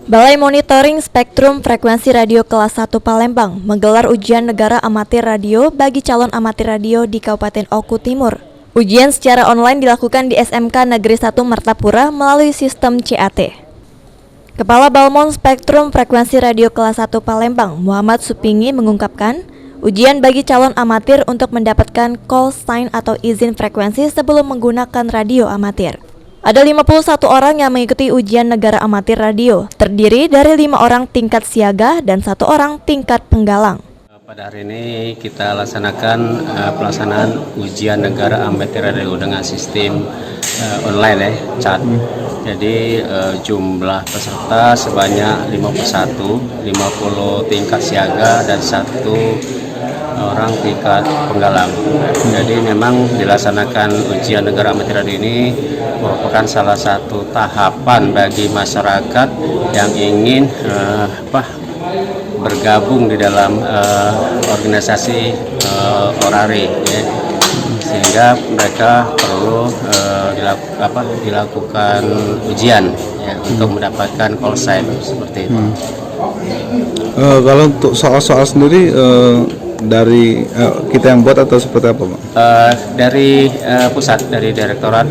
Balai Monitoring Spektrum Frekuensi Radio Kelas 1 Palembang menggelar ujian negara amatir radio bagi calon amatir radio di Kabupaten Oku Timur. Ujian secara online dilakukan di SMK Negeri 1 Martapura melalui sistem CAT. Kepala Balmon Spektrum Frekuensi Radio Kelas 1 Palembang, Muhammad Supingi mengungkapkan, ujian bagi calon amatir untuk mendapatkan call sign atau izin frekuensi sebelum menggunakan radio amatir. Ada 51 orang yang mengikuti ujian negara amatir radio, terdiri dari 5 orang tingkat siaga dan 1 orang tingkat penggalang. Pada hari ini kita laksanakan pelaksanaan ujian negara amatir radio dengan sistem online chat. Jadi jumlah peserta sebanyak 50 tingkat siaga dan 1 orang tingkat penggalang. Jadi memang dilaksanakan ujian negara amatir radio ini merupakan salah satu tahapan bagi masyarakat yang ingin bergabung di dalam organisasi orari, ya. Sehingga mereka perlu dilakukan ujian, ya, untuk mendapatkan call sign seperti itu. Kalau untuk soal-soal sendiri dari kita yang buat atau seperti apa, Pak? Dari pusat, dari Direktorat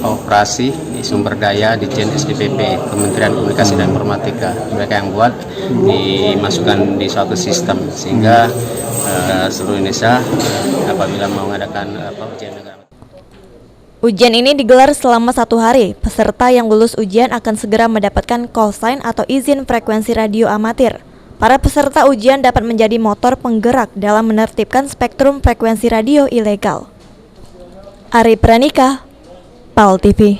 Operasi Sumber Daya Ditjen SDPP Kementerian Komunikasi dan Informatika, mereka yang buat, dimasukkan di suatu sistem sehingga seluruh Indonesia apabila mau mengadakan ujian negara. Ujian ini digelar selama 1 hari. Peserta yang lulus ujian akan segera mendapatkan call sign atau izin frekuensi radio amatir. Para peserta ujian dapat menjadi motor penggerak dalam menertibkan spektrum frekuensi radio ilegal. Ari Pranika, PAL TV.